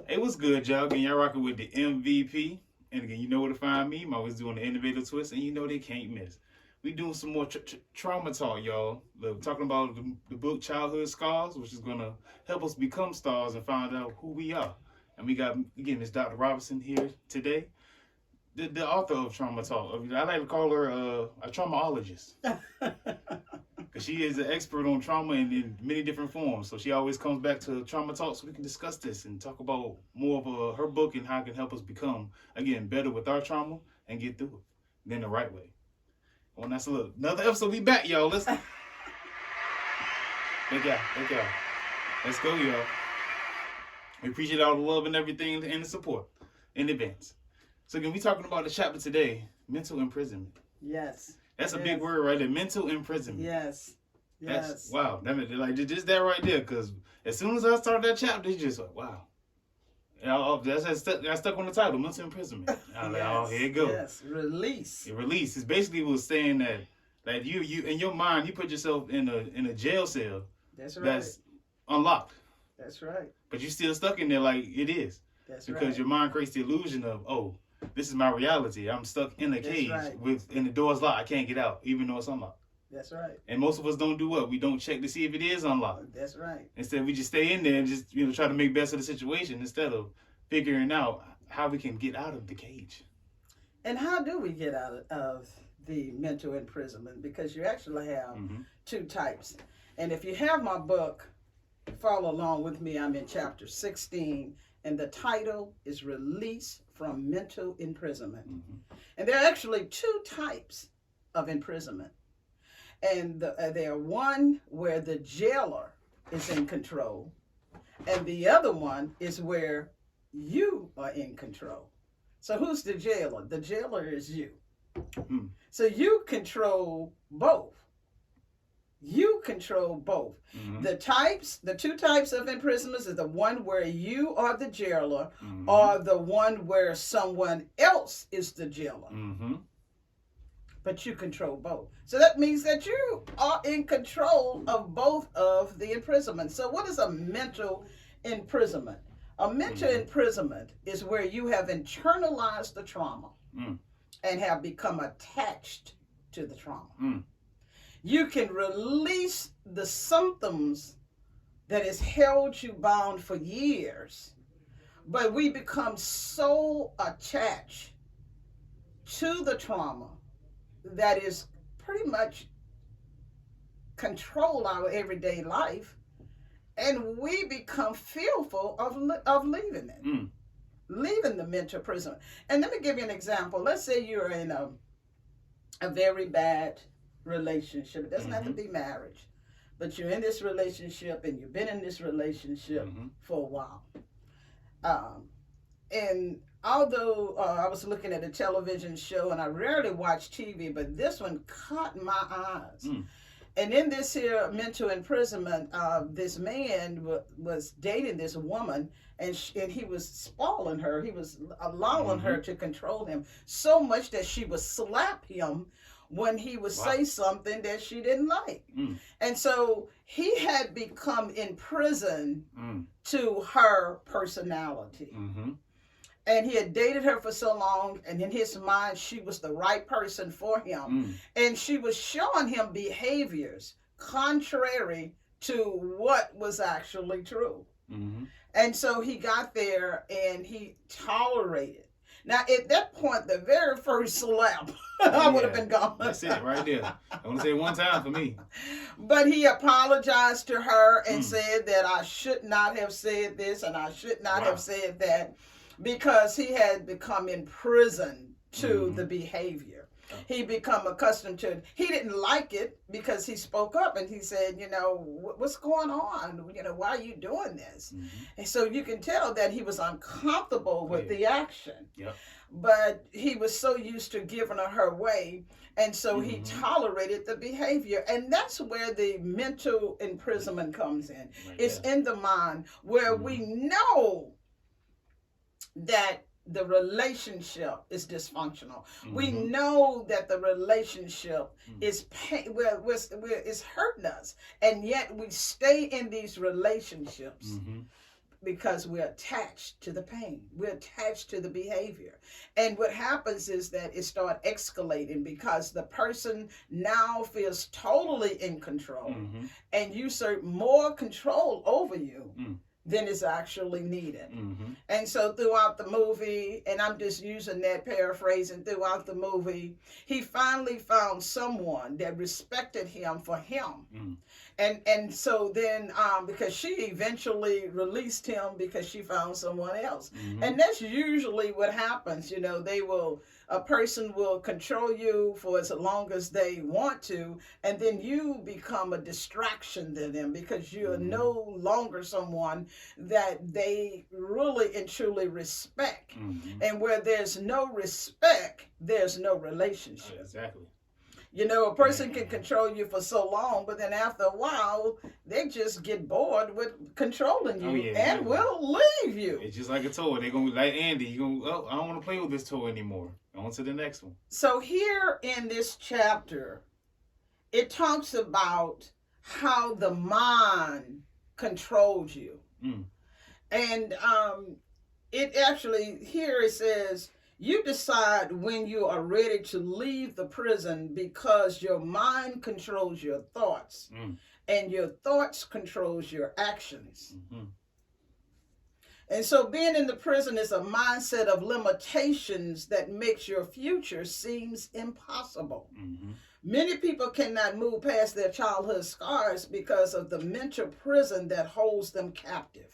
Hey, what's good, y'all? Again, y'all rocking with the MVP. And again, you know where to find me. I'm always doing the innovative twist, and you know they can't miss. We doing some more trauma talk, y'all. Look, talking about the book Childhood Scars, which is going to help us become stars and find out who we are. And we got, again, Miss Dr. Robertson here today, the author of Trauma Talk. I like to call her a traumaologist. Because she is an expert on trauma in many different forms. So she always comes back to Trauma Talk so we can discuss this and talk about more of her book and how it can help us become, again, better with our trauma and get through it then the right way. Well, that's a look. Another episode. We back, y'all. Let's thank y'all. Thank y'all. Let's go, y'all. We appreciate all the love and everything and the support in advance. So again, we talking about the chapter today, mental imprisonment. Yes. That's a big word right there, mental imprisonment. Yes. That's, wow. Like, just that right there, because as soon as I started that chapter, it's just like, wow. That's stuck on the title, mental imprisonment. I'm like, oh, here it goes. Yes, release. Release. It basically was saying that you in your mind, you put yourself in a jail cell. That's right. That's unlocked. That's right. But you're still stuck in there like it is. That's because right. your mind creates the illusion of, oh, this is my reality. I'm stuck in a cage and the door's locked. I can't get out, even though it's unlocked. That's right. And most of us don't do what? We don't check to see if it is unlocked. That's right. Instead, we just stay in there and just try to make best of the situation instead of figuring out how we can get out of the cage. And how do we get out of the mental imprisonment? Because you actually have two types. And if you have my book, follow along with me. I'm in chapter 16, and the title is Release from Mental Imprisonment. And there are actually two types of imprisonment. And there are one where the jailer is in control, and the other one is where you are in control. So who's the jailer? The jailer is you. So you control both. You control both. The two types of imprisonments is the one where you are the jailer, or the one where someone else is the jailer. But you control both. So that means that you are in control of both of the imprisonment. So what is a mental imprisonment? A mental imprisonment is where you have internalized the trauma and have become attached to the trauma. You can release the symptoms that has held you bound for years, but we become so attached to the trauma that is pretty much control our everyday life, and we become fearful of leaving it, leaving the mental prison. And let me give you an example. Let's say you're in a very bad relationship. It doesn't have to be marriage, but you're in this relationship and you've been in this relationship for a while. And although I was looking at a television show, and I rarely watch TV, but this one caught my eyes. And in this here mental imprisonment, this man was dating this woman, and he was spoiling her. He was allowing her to control him so much that she would slap him when he would say something that she didn't like. And so he had become imprisoned to her personality. And he had dated her for so long, and in his mind, she was the right person for him. And she was showing him behaviors contrary to what was actually true. And so he got there, and he tolerated. Now, at that point, the very first slap, I would have been gone. That's it right there. I want to say it one time for me. But he apologized to her and said that I should not have said this and I should not have said that, because he had become imprisoned to the behavior. He become accustomed to it. He didn't like it because he spoke up and he said, what's going on? Why are you doing this? And so you can tell that he was uncomfortable with the action. But he was so used to giving her way, and so he tolerated the behavior. And that's where the mental imprisonment comes in. It's in the mind, where we know that the relationship is dysfunctional. We know that the relationship is pain, is hurting us, and yet we stay in these relationships because we're attached to the pain. We're attached to the behavior. And what happens is that it starts escalating because the person now feels totally in control and usurp more control over you than is actually needed. And so throughout the movie, and I'm just using that paraphrasing, throughout the movie, he finally found someone that respected him for him. And so then, because she eventually released him because she found someone else. And that's usually what happens. You know, a person will control you for as long as they want to, and then you become a distraction to them because you're no longer someone that they really and truly respect. And where there's no respect, there's no relationship. Exactly. You know, a person can control you for so long, but then after a while, they just get bored with controlling you and will leave you. It's just like a toy. They're going to be like Andy. I don't want to play with this toy anymore. On to the next one. So here in this chapter, it talks about how the mind controls you. And it actually, here it says, you decide when you are ready to leave the prison because your mind controls your thoughts and your thoughts controls your actions. And so being in the prison is a mindset of limitations that makes your future seems impossible. Many people cannot move past their childhood scars because of the mental prison that holds them captive.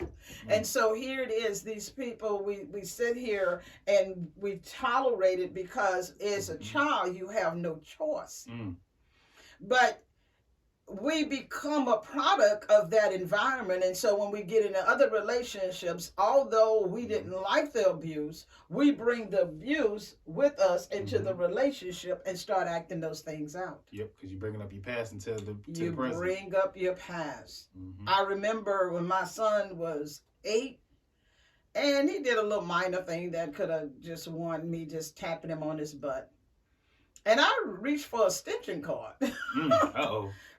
And so here it is, these people, we sit here and we tolerate it because as a child, you have no choice. But we become a product of that environment. And so when we get into other relationships, although we didn't like the abuse, we bring the abuse with us into the relationship and start acting those things out. Yep, because you're bringing up your past until the present. You bring up your past. I remember when my son was 8, and he did a little minor thing that could have just wanted me just tapping him on his butt. And I reached for a stitching cord.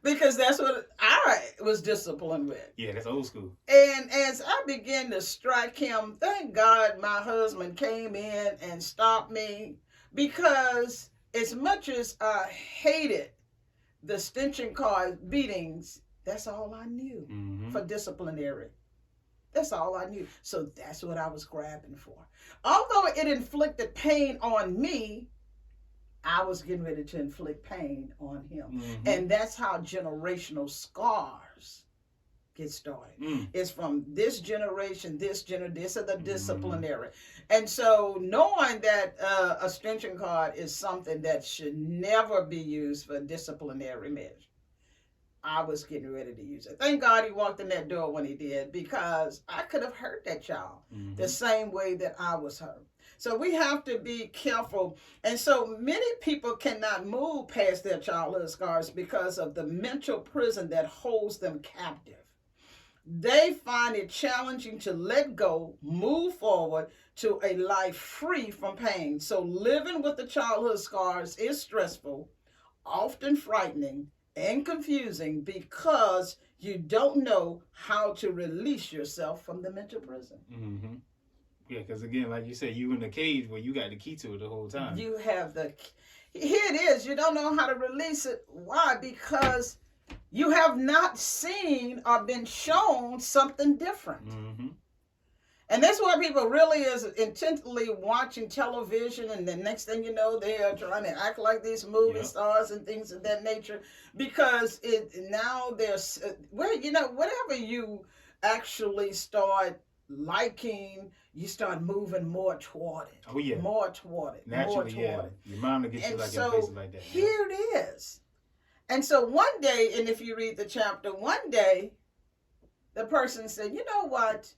Because that's what I was disciplined with. Yeah, that's old school. And as I began to strike him, thank God my husband came in and stopped me. Because as much as I hated the stitching cord beatings, that's all I knew for disciplinary. That's all I knew. So that's what I was grabbing for. Although it inflicted pain on me, I was getting ready to inflict pain on him. And that's how generational scars get started. It's from this generation, this are the disciplinary. And so knowing that a stitching cord is something that should never be used for disciplinary measure, I was getting ready to use it. Thank God he walked in that door when he did, because I could have hurt that child the same way that I was hurt. So we have to be careful. And so many people cannot move past their childhood scars because of the mental prison that holds them captive. They find it challenging to let go, move forward to a life free from pain. So living with the childhood scars is stressful, often frightening, and confusing because you don't know how to release yourself from the mental prison. Yeah, because again, like you said, you in the cage where you got the key to it the whole time. You have here it is. You don't know how to release it. Why? Because you have not seen or been shown something different. And that's why people really is intently watching television, and the next thing you know, they are trying to act like these movie stars and things of that nature, because now there's, whatever you actually start liking, you start moving more toward it. Oh, yeah. More toward it. Naturally, more toward it. Your mind will get you like in places like that. Here it is. And so one day, and if you read the chapter, one day, the person said, you know what?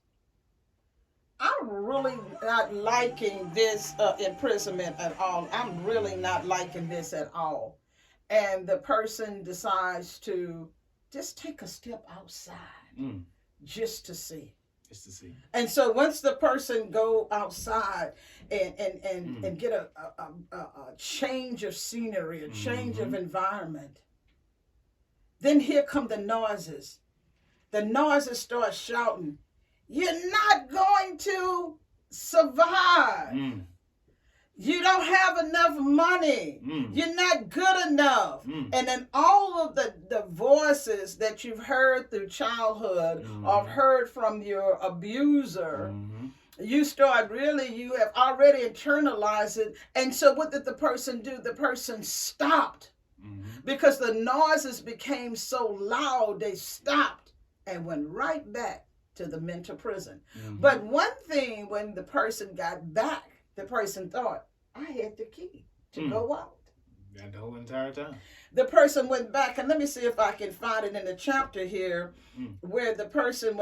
I'm really not liking this imprisonment at all. I'm really not liking this at all. And the person decides to just take a step outside just to see. Just to see. And so once the person go outside and get a change of scenery, a change of environment, then here come the noises. The noises start shouting, you're not going to survive. You don't have enough money. You're not good enough. And then all of the voices that you've heard through childhood or heard from your abuser, you have already internalized it. And so what did the person do? The person stopped. Because the noises became so loud, they stopped and went right back to the mental prison. But one thing, when the person got back, the person thought, I had the key to go out. Got the whole entire time. The person went back, and let me see if I can find it in the chapter here, where when the person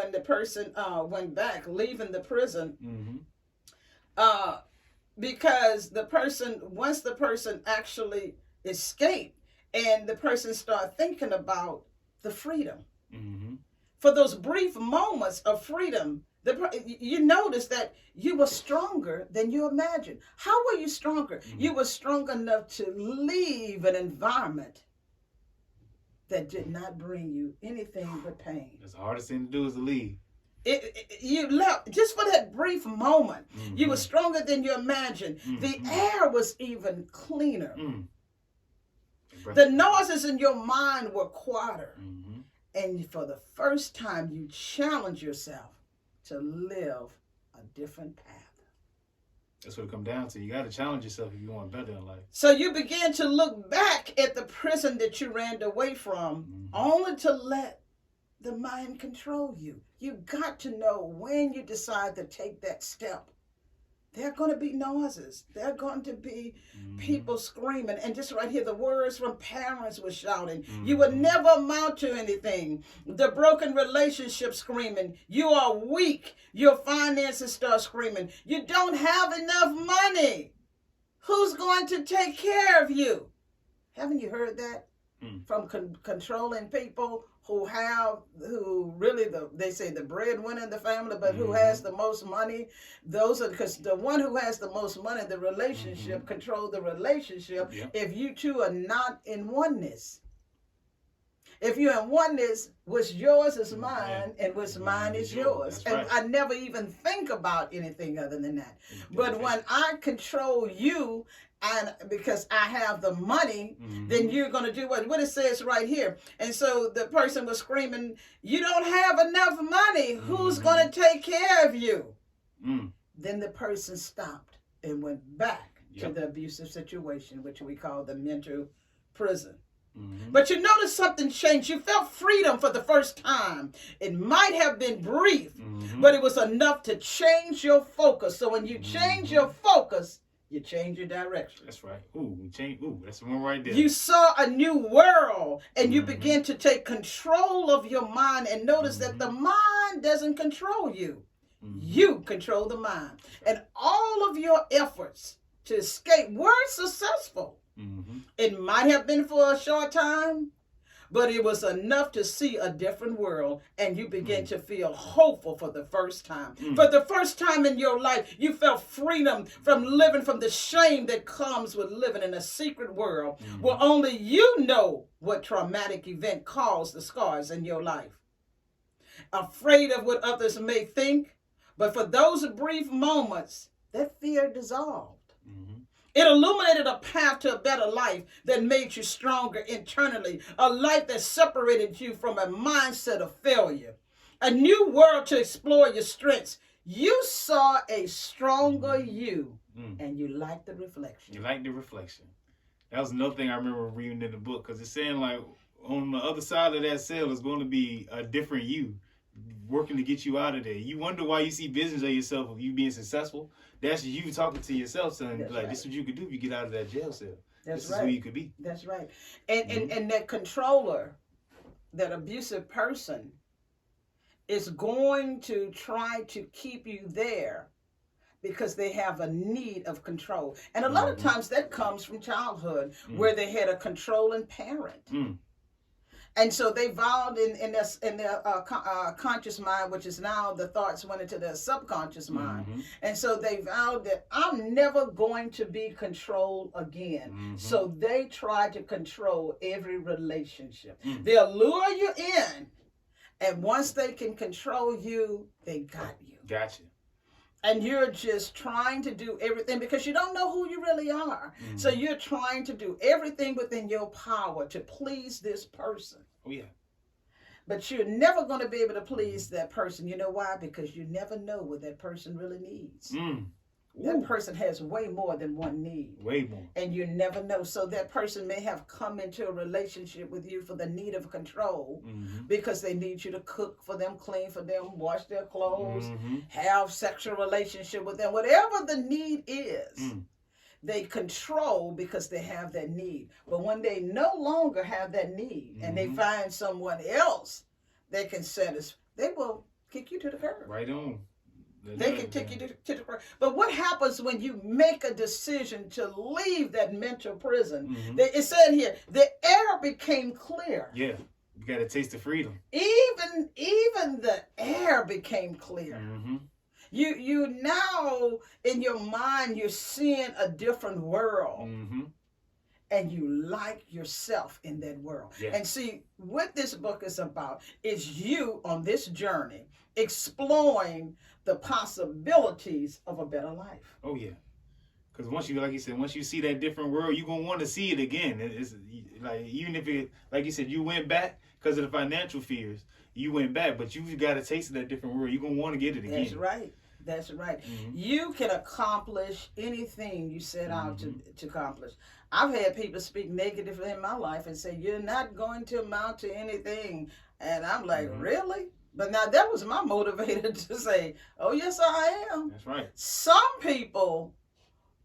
went back, leaving the prison, because once the person actually escaped, and the person started thinking about the freedom. For those brief moments of freedom, you notice that you were stronger than you imagined. How were you stronger? You were strong enough to leave an environment that did not bring you anything but pain. That's the hardest thing to do, is to leave. You left just for that brief moment. You were stronger than you imagined. The air was even cleaner. The noises in your mind were quieter. And for the first time, you challenge yourself to live a different path. That's what it comes down to. You got to challenge yourself if you want better in life. So you begin to look back at the prison that you ran away from, only to let the mind control you. You got to know when you decide to take that step. There are going to be noises. There are going to be people screaming. And just right here, the words from parents were shouting. You will never amount to anything. The broken relationship screaming. You are weak. Your finances start screaming. You don't have enough money. Who's going to take care of you? Haven't you heard that? From controlling people who really they say the breadwinner in the family, but who has the most money. Because the one who has the most money, the relationship, control the relationship. If you two are not in oneness. If you're in oneness, what's yours is mine, and what's mine is yours. And right. I never even think about anything other than that. But when I control you, and because I have the money, then you're going to do what it says right here. And so the person was screaming, you don't have enough money. Who's going to take care of you? Then the person stopped and went back to the abusive situation, which we call the mental prison. But you notice something changed. You felt freedom for the first time. It might have been brief, but it was enough to change your focus. So when you change your focus, you change your direction. That's right. That's the one right there. You saw a new world, and you begin to take control of your mind, and notice that the mind doesn't control you. You control the mind. And all of your efforts to escape were successful. It might have been for a short time, but it was enough to see a different world, and you begin to feel hopeful for the first time. For the first time in your life, you felt freedom from living from the shame that comes with living in a secret world where only you know what traumatic event caused the scars in your life. Afraid of what others may think, but for those brief moments, that fear dissolved. It illuminated a path to a better life that made you stronger internally, a life that separated you from a mindset of failure, a new world to explore your strengths. You saw a stronger you, and you liked the reflection. You like the reflection. That was another thing I remember reading in the book, because it's saying like on the other side of that cell is going to be a different you working to get you out of there. You wonder why you see visions of yourself of you being successful. That's you talking to yourself, saying this is what you could do if you get out of that jail cell. This is who you could be. That's right. And that controller, that abusive person, is going to try to keep you there because they have a need of control. And a lot of times that comes from childhood, where they had a controlling parent. And so they vowed in their conscious mind, which is now the thoughts went into their subconscious mind. And so they vowed that I'm never going to be controlled again. So they try to control every relationship. They'll lure you in And once they can control you, they got you. Gotcha. And you're just trying to do everything because you don't know who you really are. Mm-hmm. So you're trying to do everything within your power to please this person. Oh, yeah. But you're never going to be able to please that person. You know why? Because you never know what that person really needs. That person has way more than one need. Way more. And you never know. So that person may have come into a relationship with you for the need of control because they need you to cook for them, clean for them, wash their clothes, have sexual relationship with them. Whatever the need is, they control because they have that need. But when they no longer have that need and they find someone else that can satisfy, they will kick you to the curb. Right on. They can take you to the curb. But what happens when you make a decision to leave that mental prison? It said here, the air became clear. Yeah, you got a taste of freedom. Even the air became clear. You now, in your mind, you're seeing a different world. And you like yourself in that world. Yeah. And see, what this book is about is you on this journey exploring the possibilities of a better life. Oh, yeah. Because once you, like you said, once you see that different world, you're going to want to see it again. It's like, even if it, like you said, you went back because of the financial fears, you went back, but you got a taste of that different world. You're going to want to get it again. That's right. That's right. You can accomplish anything you set out to accomplish. I've had people speak negatively in my life and say, you're not going to amount to anything. And I'm like, really? But now that was my motivator to say, oh, yes, I am. That's right. Some people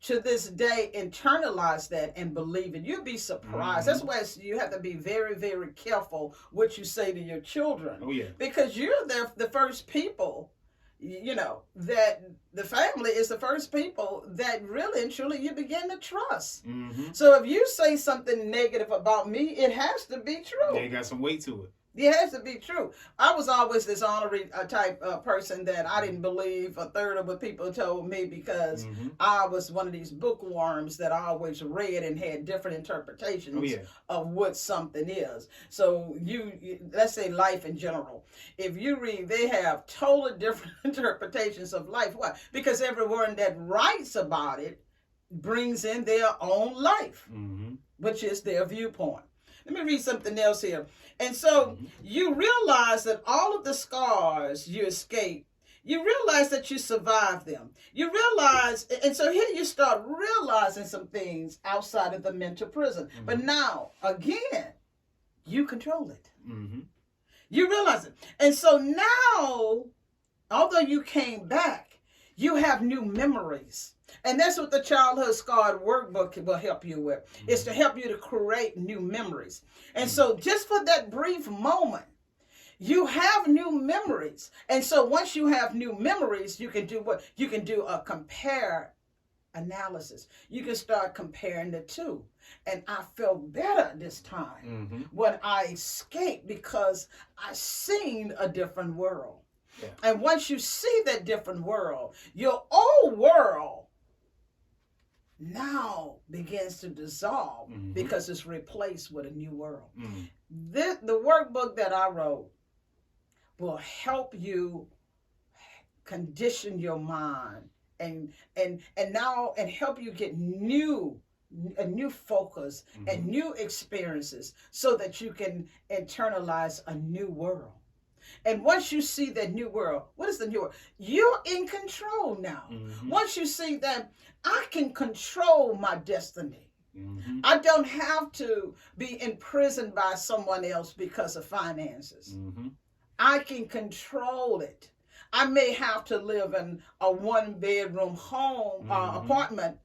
to this day internalize that and believe it. You'd be surprised. That's why you have to be very, very careful what you say to your children. Oh, yeah. Because you're the first people, you know, that the family is the first people that really and truly you begin to trust. So if you say something negative about me, it has to be true. Yeah, it got some weight to it. It has to be true. I was always this honorary type person that I didn't believe a third of what people told me because I was one of these bookworms that I always read and had different interpretations of what something is. So you let's say life in general. If you read, they have totally different interpretations of life. Why? Because everyone that writes about it brings in their own life, which is their viewpoint. Let me read something else here. And so you realize that all of the scars you escaped, you realize that you survived them. You realize, and so here you start realizing some things outside of the mental prison. But now, again, you control it. You realize it. And so now, although you came back, you have new memories. And that's what the Childhood Scarred Workbook will help you with. It's to help you to create new memories. And so just for that brief moment, you have new memories. And so once you have new memories, you can do what? You can do a compare analysis. You can start comparing the two. And I felt better this time when I escaped because I seen a different world. Yeah. And once you see that different world, your old world now begins to dissolve because it's replaced with a new world. The workbook that I wrote will help you condition your mind and help you get a new focus and new experiences so that you can internalize a new world. And once you see that new world, what is the new world? You're in control now. Once you see that I can control my destiny. I don't have to be imprisoned by someone else because of finances. I can control it. I may have to live in a one-bedroom home apartment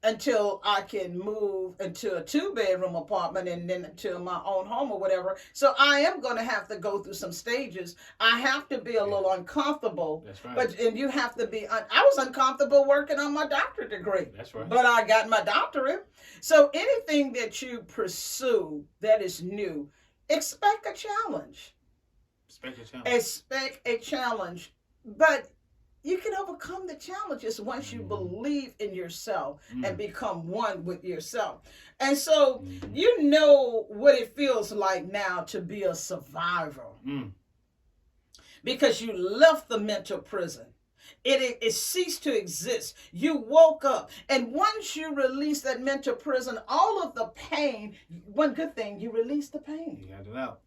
until I can move into a 2-bedroom apartment and then to my own home or whatever. So I am going to have to go through some stages. I have to be a little uncomfortable. That's right. But and you have to be. I was uncomfortable working on my doctorate degree. That's right. But I got my doctorate. So anything that you pursue that is new, expect a challenge. Expect a challenge. But you can overcome the challenges once you believe in yourself and become one with yourself. And so you know what it feels like now to be a survivor. because you left the mental prison. It ceased to exist. You woke up. And once you release that mental prison, all of the pain, one good thing, you release the pain. You got it out.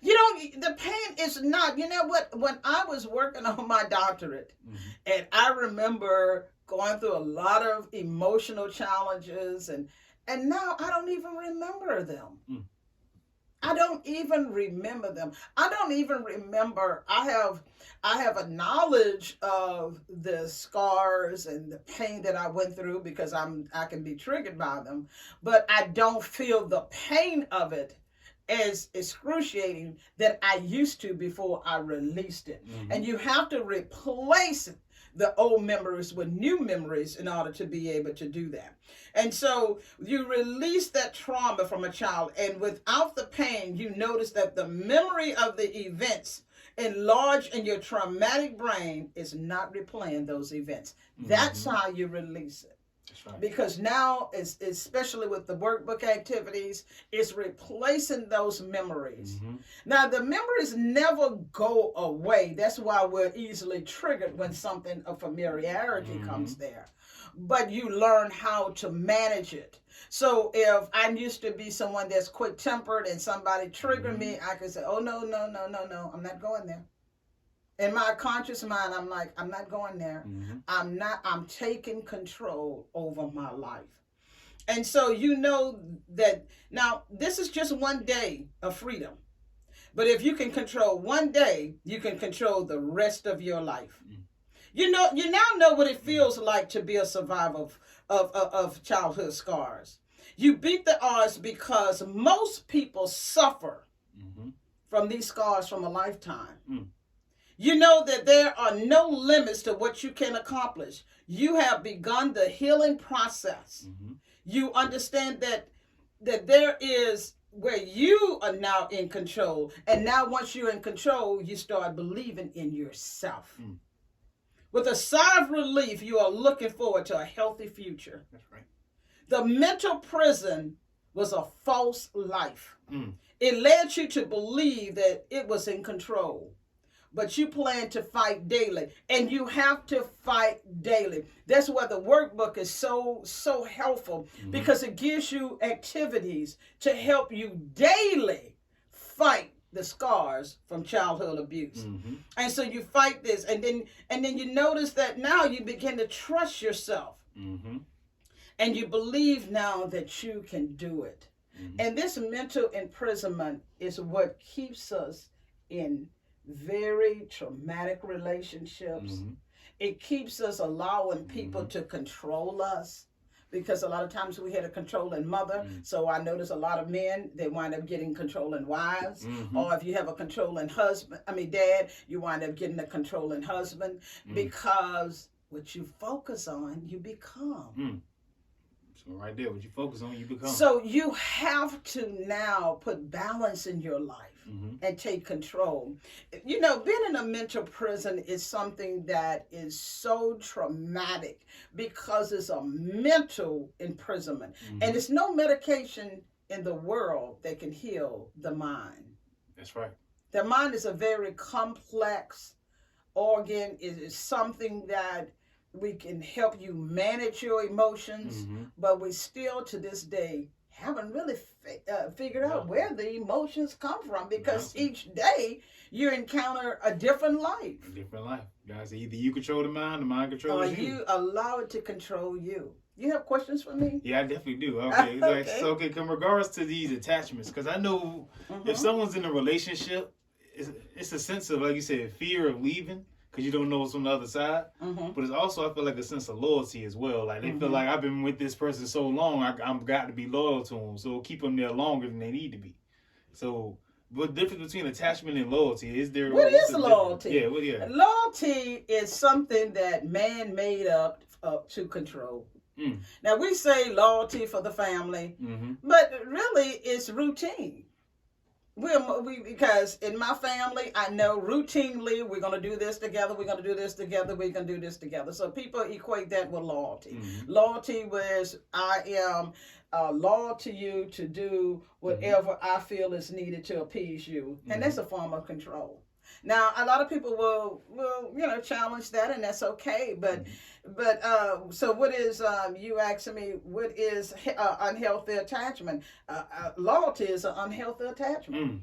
You know, the pain is not, you know what, when I was working on my doctorate, and I remember going through a lot of emotional challenges, and now I don't even remember them. I don't even remember them. I don't even remember. I have a knowledge of the scars and the pain that I went through because I can be triggered by them, but I don't feel the pain of it as excruciating that I used to before I released it. And you have to replace the old memories with new memories in order to be able to do that. And so you release that trauma from a child, and without the pain, you notice that the memory of the events enlarged in your traumatic brain is not replaying those events. That's how you release it. Right. Because now, especially with the workbook activities, it's replacing those memories. Now, the memories never go away. That's why we're easily triggered when something of familiarity comes there. But you learn how to manage it. So if I used to be someone that's quick-tempered and somebody triggered me, I could say, oh, no, I'm not going there. In my conscious mind, I'm like, I'm not going there. I'm taking control over my life. And so you know that now this is just one day of freedom. But if you can control one day, you can control the rest of your life. You now know what it feels like to be a survivor of childhood scars. You beat the odds because most people suffer from these scars from a lifetime. You know that there are no limits to what you can accomplish. You have begun the healing process. You understand that there is where you are now in control. And now once you're in control, you start believing in yourself. With a sigh of relief, you are looking forward to a healthy future. That's right. The mental prison was a false life. It led you to believe that it was in control. But you plan to fight daily, and you have to fight daily. That's why the workbook is so helpful, because it gives you activities to help you daily fight the scars from childhood abuse. And so you fight this, and then you notice that now you begin to trust yourself, and you believe now that you can do it. And this mental imprisonment is what keeps us in very traumatic relationships. It keeps us allowing people to control us, because a lot of times we had a controlling mother. So I notice a lot of men, they wind up getting controlling wives. Or if you have a controlling dad, you wind up getting a controlling husband, because what you focus on, you become. So right there, what you focus on, you become. So you have to now put balance in your life and take control. You know, being in a mental prison is something that is so traumatic because it's a mental imprisonment. And there's no medication in the world that can heal the mind. That's right. The mind is a very complex organ. It is something that we can help you manage your emotions, but we still to this day haven't really figured out where the emotions come from, because each day you encounter a different life. A different life. Guys, either you control the mind controls you. Or you allow it to control you. You have questions for me? Yeah, I definitely do. Okay. Okay. In regards to these attachments, because I know if someone's in a relationship, it's a sense of, like you said, fear of leaving, because you don't know what's on the other side. But it's also, I feel like, a sense of loyalty as well. Like they feel like, I've been with this person so long, I've got to be loyal to them. So keep them there longer than they need to be. So what difference between attachment and loyalty? Is there? What is loyalty? Yeah. Loyalty is something that man made up to control. Now we say loyalty for the family, but really it's routine. Because in my family, I know routinely we're going to do this together, we're going to do this together, we're going to do this together. So people equate that with loyalty. Loyalty was, I am loyal to you to do whatever I feel is needed to appease you. And that's a form of control. Now, a lot of people will challenge that, and that's okay. But so what is you asking me? What is unhealthy attachment? Loyalty is an unhealthy attachment.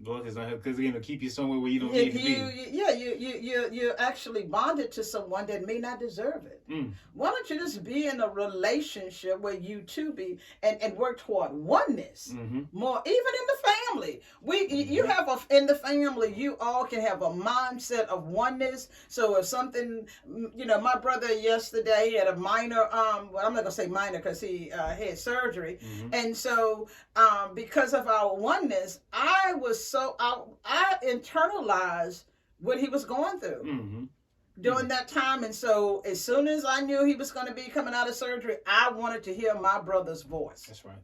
Lord is unhealthy because it'll keep you somewhere where you don't need to be. You're actually bonded to someone that may not deserve it. Why don't you just be in a relationship where you two be and work toward oneness more, even in the family. You have in the family, you all can have a mindset of oneness. So if something, my brother yesterday had a minor, well, I'm not gonna say minor because he had surgery, and so because of our oneness, I internalized what he was going through during that time. And so as soon as I knew he was going to be coming out of surgery, I wanted to hear my brother's voice. That's right.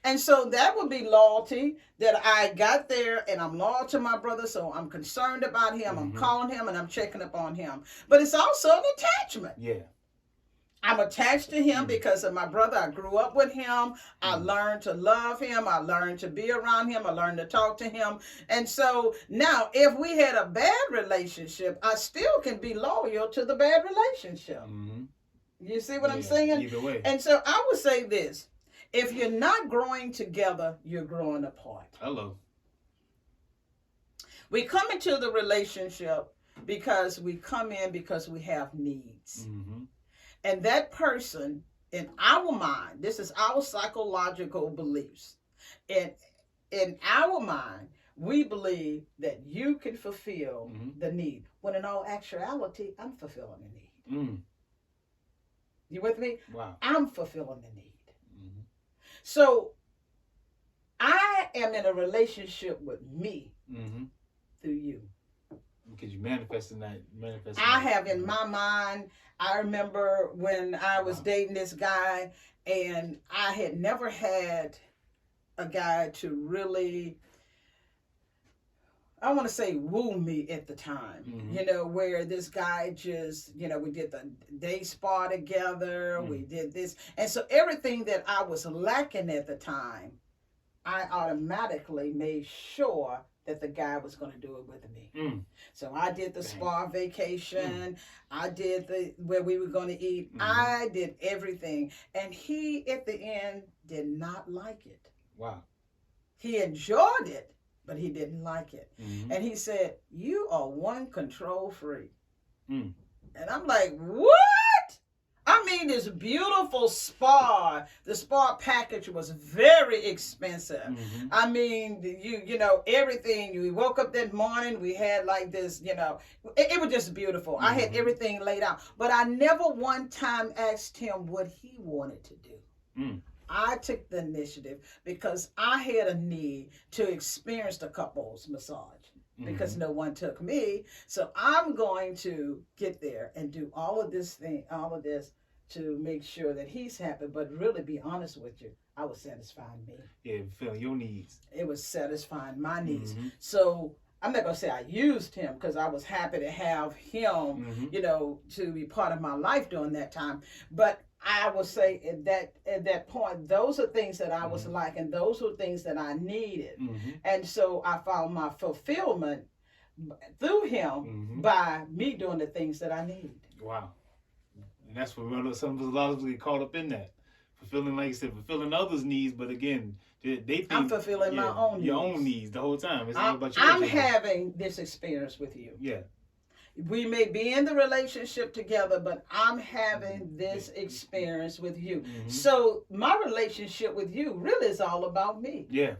And so that would be loyalty, that I got there and I'm loyal to my brother. So I'm concerned about him. I'm calling him and I'm checking up on him. But it's also an attachment. Yeah. I'm attached to him because of my brother. I grew up with him. I learned to love him. I learned to be around him. I learned to talk to him. And so now if we had a bad relationship, I still can be loyal to the bad relationship. You see what I'm saying? Either way. And so I would say this. If you're not growing together, you're growing apart. Hello. We come into the relationship because we come in because we have needs. And that person, in our mind, this is our psychological beliefs. In our mind, we believe that you can fulfill the need. When in all actuality, I'm fulfilling the need. You with me? Wow. I'm fulfilling the need. So I am in a relationship with me through you. Because you manifesting that. I have in my mind, I remember when I was dating this guy, and I had never had a guy to really, I want to say, woo me at the time. Where this guy just, we did the day spa together, we did this. And so everything that I was lacking at the time, I automatically made sure that the guy was going to do it with me. So I did the spa vacation. I did where we were going to eat. I did everything. And he, at the end, did not like it. Wow. He enjoyed it, but he didn't like it. And he said, "You are one control freak." And I'm like, what? I mean, this beautiful spa. The spa package was very expensive. I mean, you know, everything. We woke up that morning, we had like this, it was just beautiful. I had everything laid out. But I never one time asked him what he wanted to do. I took the initiative because I had a need to experience the couples massage. Because no one took me. So I'm going to get there and do all of this to make sure that he's happy. But really, be honest with you, I was satisfying me. Yeah, fulfilling your needs. It was satisfying my needs. So I'm not going to say I used him because I was happy to have him, to be part of my life during that time. But I would say at that point, those are things that I was liking. Those were things that I needed. And so I found my fulfillment through him by me doing the things that I need. Wow. And that's what some of us a lot of us get caught up in that. Fulfilling, like you said, fulfilling others' needs, but again, they think I'm fulfilling my own needs. Your own needs the whole time. It's not about I'm having this experience with you. Yeah. We may be in the relationship together, but I'm having this experience with you. So my relationship with you really is all about me. Yeah.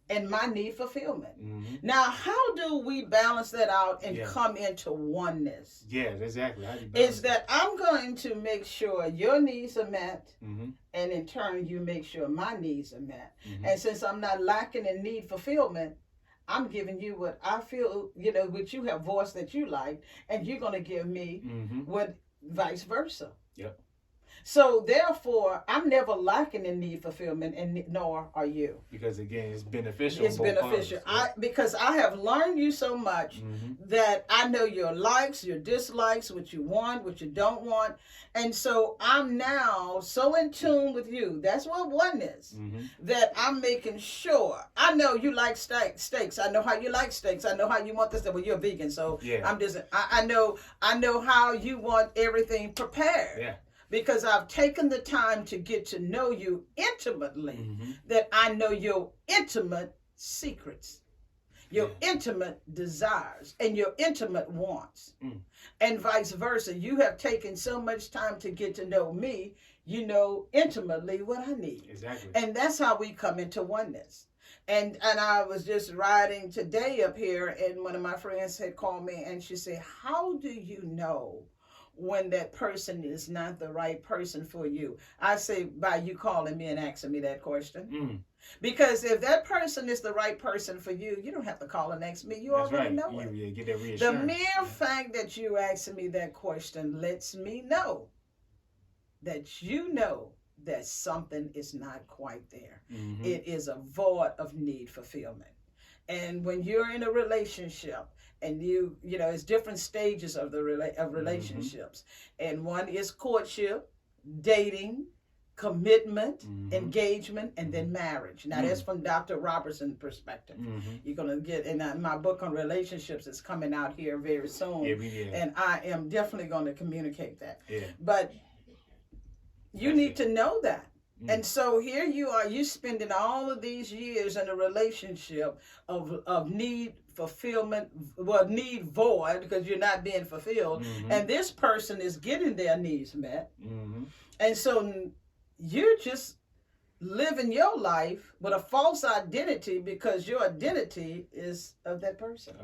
And my need fulfillment. Now, how do we balance that out and come into oneness? Yeah, exactly. How do you balance that I'm going to make sure your needs are met, and in turn, you make sure my needs are met. And since I'm not lacking in need fulfillment, I'm giving you what I feel, what you have voiced that you like, and you're going to give me what vice versa. Yep. So therefore, I'm never lacking in need fulfillment, and nor are you. Because again, it's beneficial. It's beneficial. Because I have learned you so much that I know your likes, your dislikes, what you want, what you don't want, and so I'm now so in tune with you. That's what oneness. That I'm making sure. I know you like steaks. I know how you like steaks. I know how you want this. Well, you're vegan, so I'm just. I know how you want everything prepared. Yeah. Because I've taken the time to get to know you intimately, that I know your intimate secrets, your intimate desires, and your intimate wants, and vice versa. You have taken so much time to get to know me, you know intimately what I need. Exactly. And that's how we come into oneness. And I was just riding today up here, and one of my friends had called me, and she said, how do you know when that person is not the right person for you? I say, by you calling me and asking me that question. Because if that person is the right person for you, you don't have to call and ask me. You already know it. You get that reassurance. The mere fact that you asking me that question lets me know that you know that something is not quite there. It is a void of need fulfillment. And when you're in a relationship, and you know, it's different stages of the relationships, and one is courtship, dating, commitment, engagement, and then marriage. Now that's from Dr. Robertson's perspective. You're gonna get in my book on relationships is coming out here very soon, and I am definitely going to communicate that. But you need to know that. And so here you are, you spending all of these years in a relationship of need fulfillment, well, need void, because you're not being fulfilled, and this person is getting their needs met. And so you're just living your life with a false identity, because your identity is of that person.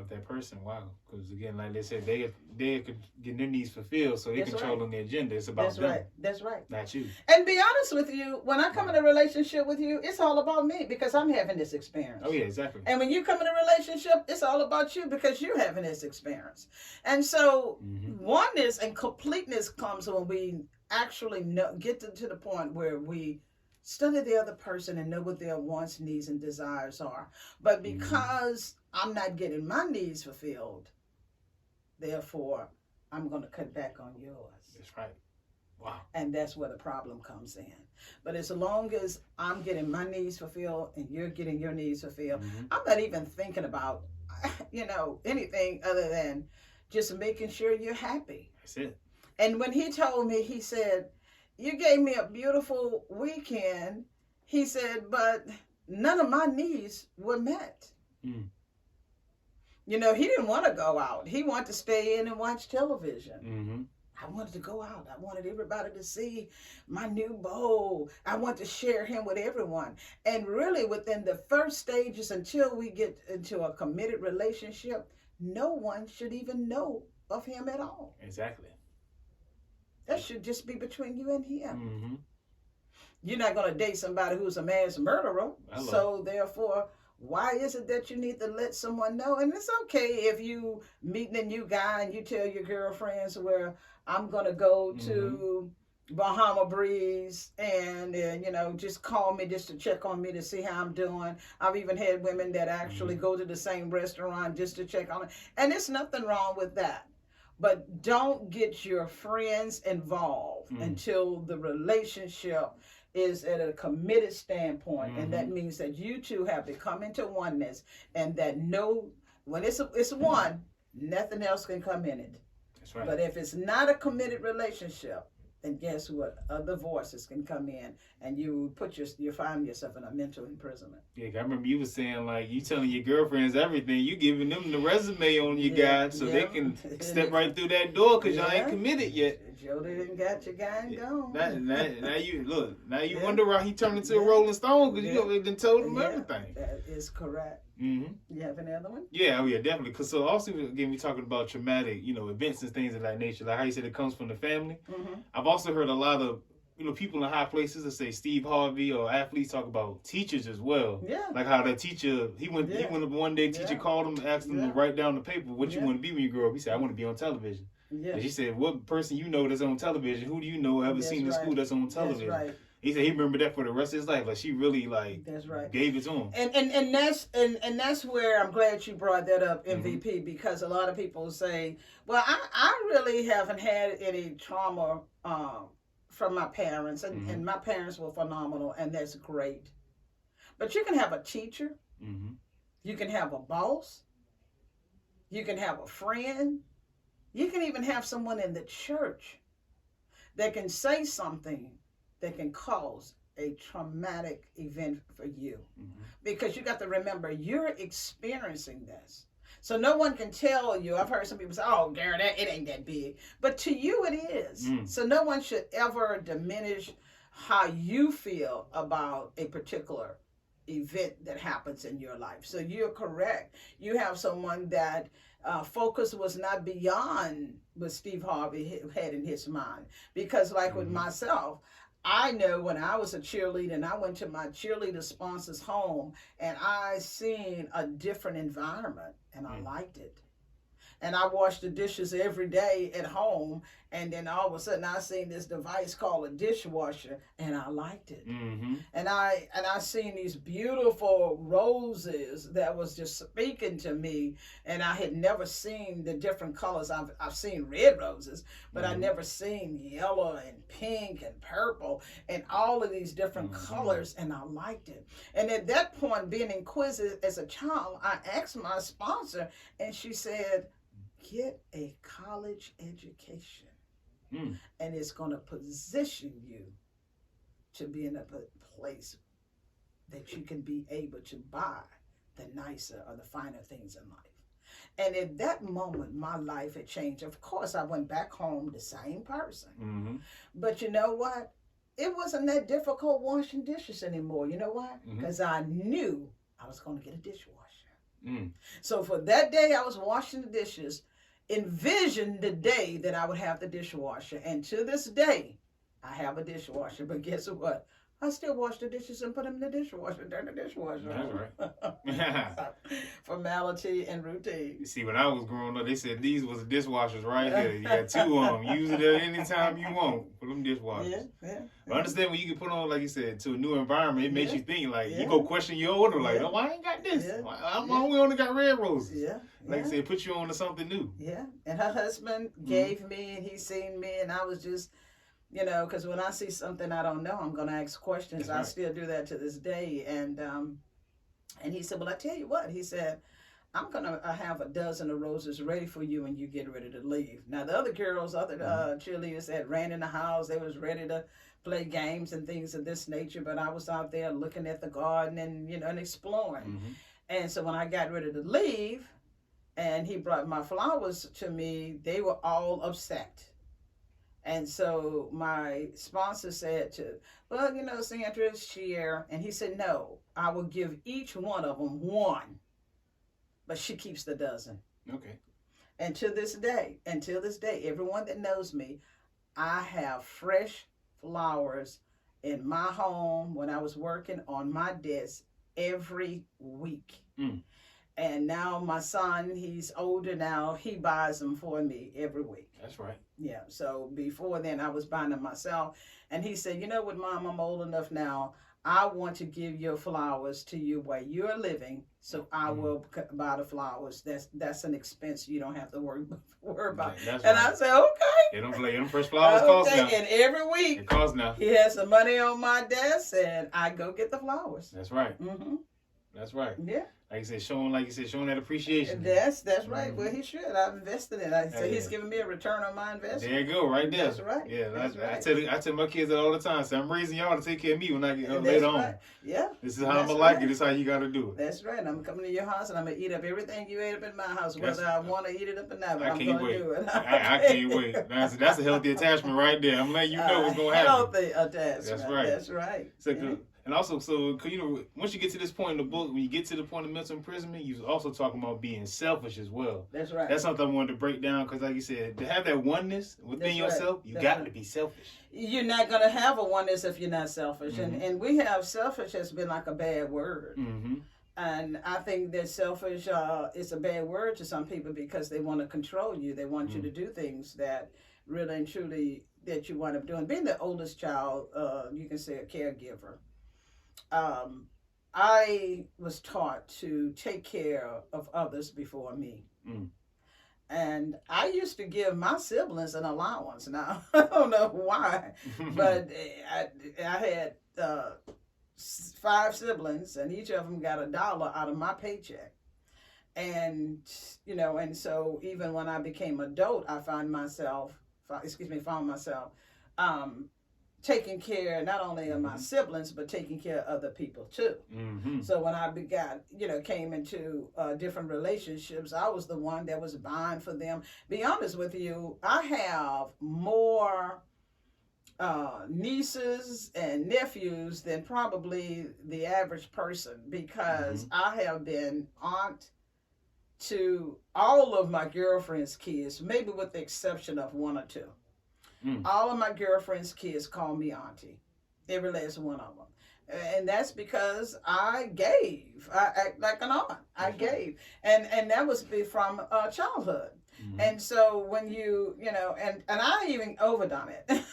Wow. Because again, like they said, they could get their needs fulfilled, so they're controlling the agenda. It's about them. That's right. Not you. And be honest with you, when I come in a relationship with you, it's all about me, because I'm having this experience. Oh yeah, exactly. And when you come in a relationship, it's all about you, because you're having this experience. And so oneness and completeness comes when we actually get to the point where we study the other person and know what their wants, needs, and desires are. But because I'm not getting my needs fulfilled, therefore, I'm going to cut back on yours. That's right. Wow. And that's where the problem comes in. But as long as I'm getting my needs fulfilled and you're getting your needs fulfilled, I'm not even thinking about, anything other than just making sure you're happy. That's it. And when he told me, he said, you gave me a beautiful weekend. He said, but none of my needs were met. You know, he didn't want to go out. He wanted to stay in and watch television. I wanted to go out. I wanted everybody to see my new bow. I want to share him with everyone. And really, within the first stages, until we get into a committed relationship, no one should even know of him at all. Exactly. That should just be between you and him. You're not going to date somebody who's a mass murderer. So therefore, why is it that you need to let someone know? And it's okay if you meeting a new guy and you tell your girlfriends, where I'm going to go to Bahama Breeze and just call me just to check on me to see how I'm doing. I've even had women that actually go to the same restaurant just to check on it. And there's nothing wrong with that. But don't get your friends involved until the relationship is at a committed standpoint. And that means that you two have to come into oneness, and that when it's one, nothing else can come in it. That's right. But if it's not a committed relationship, then guess what? Other voices can come in, and you find yourself in a mental imprisonment. Yeah, I remember you were saying, like, you telling your girlfriends everything. You giving them the resume on your guy, so they can step right through that door, because y'all ain't committed yet. Jody didn't got your guy and gone. Now you wonder why he turned into a Rolling Stone, because you done told him everything. That is correct. You have any other one? Yeah, definitely. Because so also, again, we talking about traumatic, events and things of that nature. Like how you said it comes from the family. I've also heard a lot of, people in high places that say Steve Harvey or athletes talk about teachers as well. Yeah. Like how the teacher, he went up one day, teacher called him, asked him to write down the paper, what you want to be when you grow up. He said, I want to be on television. Yeah. And she said, what person you know that's on television? Who do you know ever seen in school that's on television? That's right. He said he remembered that for the rest of his life. Like she really that's right. gave it to him. And that's where I'm glad you brought that up, MVP, because a lot of people say, well, I really haven't had any trauma from my parents, and my parents were phenomenal, and that's great. But you can have a teacher, you can have a boss, you can have a friend, you can even have someone in the church that can say something that can cause a traumatic event for you. Because you got to remember, you're experiencing this. So no one can tell you. I've heard some people say, oh, Gary, it ain't that big. But to you, it is. So no one should ever diminish how you feel about a particular event that happens in your life. So you're correct. You have someone that focus was not beyond what Steve Harvey had in his mind. Because like with myself, I know when I was a cheerleader and I went to my cheerleader sponsor's home and I seen a different environment and I liked it. And I washed the dishes every day at home, and then all of a sudden I seen this device called a dishwasher, and I liked it. And I seen these beautiful roses that was just speaking to me, and I had never seen the different colors. I've seen red roses, but I never seen yellow and pink and purple and all of these different colors, and I liked it. And at that point, being inquisitive as a child, I asked my sponsor, and she said, get a college education, and it's going to position you to be in a place that you can be able to buy the nicer or the finer things in life. And at that moment, my life had changed. Of course, I went back home the same person. But you know what? It wasn't that difficult washing dishes anymore. You know why? Because I knew I was going to get a dishwasher. So for that day, I was washing the dishes, envisioned the day that I would have the dishwasher. And to this day, I have a dishwasher. But guess what? I still wash the dishes and put them in the dishwasher, turn the dishwasher on. That's right. Formality and routine. You see, when I was growing up, they said these was the dishwashers right here. You got two of them. Use it at any time you want. Put them dishwashers. Yeah. But I understand when you can put on, like you said, to a new environment, it makes you think, like, you go question your order, like, oh, I ain't got this. We only got red roses. Like I said, put you on to something new. Yeah. And her husband gave me, and he seen me, and I was just, you know, because when I see something I don't know, I'm going to ask questions. I still do that to this day. And he said, well, I tell you what. He said, I'm going to have a dozen of roses ready for you when you get ready to leave. Now, the other girls, cheerleaders that ran in the house, they was ready to play games and things of this nature. But I was out there looking at the garden and, you know, and exploring. And so when I got ready to leave and he brought my flowers to me, they were all upset. And so my sponsor said well, you know, Sandra, share. And he said, no, I will give each one of them one. But she keeps the dozen. Okay. And until this day, everyone that knows me, I have fresh flowers in my home when I was working on my desk every week. And now my son, he's older now, he buys them for me every week. That's right. Yeah, so before then I was buying them myself. And he said, you know what, Mom, I'm old enough now. I want to give your flowers to you where you're living, so I will buy the flowers. That's an expense you don't have to worry about. That's and right. I said, okay. Them fresh flowers cost now. And every week, it costs now. He has some money on my desk, and I go get the flowers. That's right. That's right. Yeah. Like you said, showing that appreciation. That's right. Well, he should. I've invested in it. So he's giving me a return on my investment. There you go, right there. That's right. Yeah, that's right. I tell my kids that all the time. So I'm raising y'all to take care of me when I get later on. Yeah. This is how I'm gonna like it. This is how you gotta do it. That's right. I'm coming to your house and I'm gonna eat up everything you ate up in my house, whether I want to eat it up or not. But I'm gonna do it. I can't wait. That's a healthy attachment right there. I'm letting you know what's gonna happen. Healthy attachment. That's right. That's right. So, and also, you know, once you get to this point in the book, when you get to the point of mental imprisonment, you're also talking about being selfish as well. That's right. That's something I wanted to break down because, like you said, to have that oneness within yourself, you got to be selfish. You're not going to have a oneness if you're not selfish. And we have selfish has been like a bad word. And I think that selfish is a bad word to some people because they want to control you. They want you to do things that really and truly that you wind up doing. Being the oldest child, you can say a caregiver. Um, I was taught to take care of others before me. Mm. And I used to give my siblings an allowance. Now, I don't know why, but I had 5 siblings, and each of them got $1 out of my paycheck. And, and so even when I became adult, I found myself, um, taking care not only of my siblings but taking care of other people too. So when I came into different relationships, I was the one that was buying for them. Be honest with you, I have more nieces and nephews than probably the average person because I have been aunt to all of my girlfriend's kids, maybe with the exception of 1 or 2. All of my girlfriend's kids call me auntie, every last one of them. And that's because I gave. I act like an aunt. I gave. And that was from childhood. And so when and I even overdone it.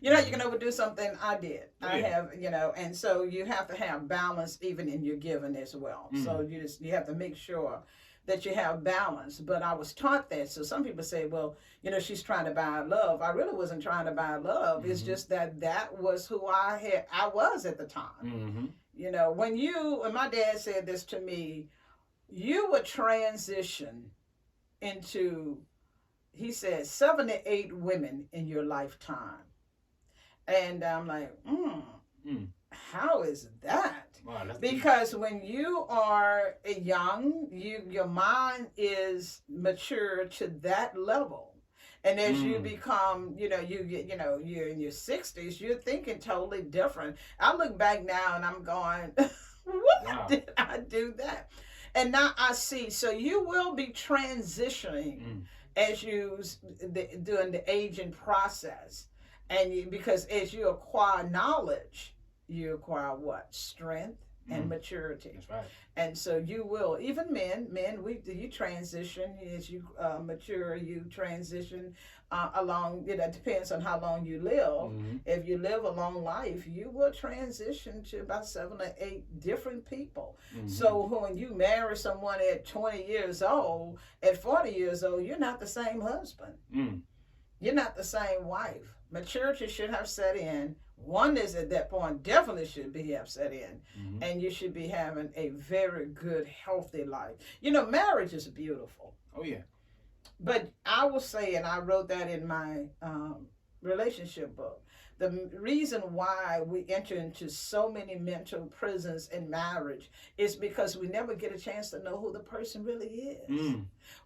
You can overdo something. I did. I have, and so you have to have balance even in your giving as well. So you have to make sure that you have balance. But I was taught that. So some people say, well, she's trying to buy love. I really wasn't trying to buy love. It's just that was who I was at the time. When my dad said this to me, you would transition into, he said, 7 to 8 women in your lifetime. And I'm like, how is that? Wow, because when you are young, your mind is mature to that level. And as you become, you're in your 60s, you're thinking totally different. I look back now and I'm going, why did I do that? And now I see, so you will be transitioning as during the aging process. And because as you acquire knowledge, you acquire what? Strength and maturity. That's right. And so you will, even men, you transition as you mature, you transition along, it depends on how long you live. If you live a long life, you will transition to about 7 or 8 different people. So when you marry someone at 20 years old, at 40 years old, you're not the same husband. You're not the same wife. Maturity should have set in. Oneness at that point definitely should have set in. And you should be having a very good, healthy life. Marriage is beautiful. Oh, yeah. But I will say, and I wrote that in my relationship book, the reason why we enter into so many mental prisons in marriage is because we never get a chance to know who the person really is.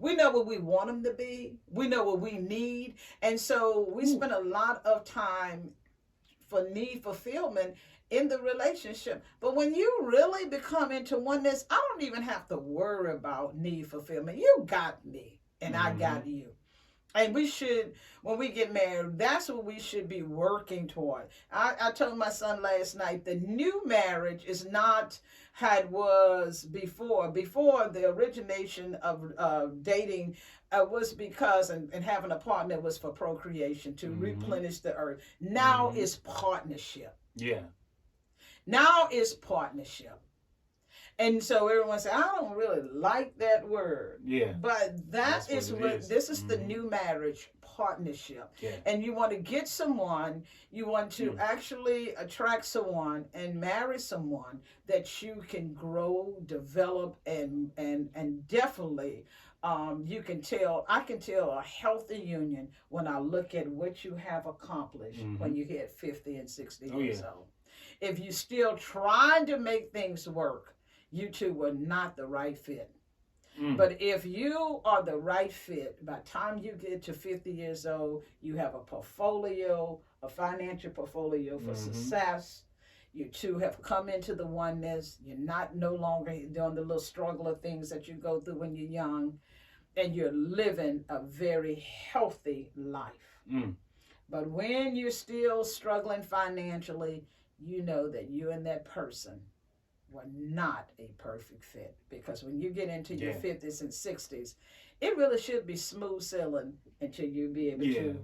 We know what we want them to be. We know what we need. And so we spend a lot of time for need fulfillment in the relationship. But when you really become into oneness, I don't even have to worry about need fulfillment. You got me and I got you. And we should, when we get married, that's what we should be working toward. I told my son last night, the new marriage is not how it was before. Before, the origination of dating was because, and having a partner was for procreation, to replenish the earth. Now it's partnership. Yeah. Now it's partnership. And so everyone said, I don't really like that word. Yeah. But this is the new marriage, partnership. Yeah. And you want to get someone, you want to actually attract someone and marry someone that you can grow, develop, and definitely I can tell a healthy union when I look at what you have accomplished when you hit 50 and 60 years old. If you're still trying to make things work, you two were not the right fit. But if you are the right fit, by the time you get to 50 years old, you have a portfolio, a financial portfolio for success. You two have come into the oneness. You're no longer doing the little struggle of things that you go through when you're young. And you're living a very healthy life. But when you're still struggling financially, you know that you and that person were not a perfect fit, because when you get into your Yeah. 50s and 60s, it really should be smooth sailing until you be able Yeah. to,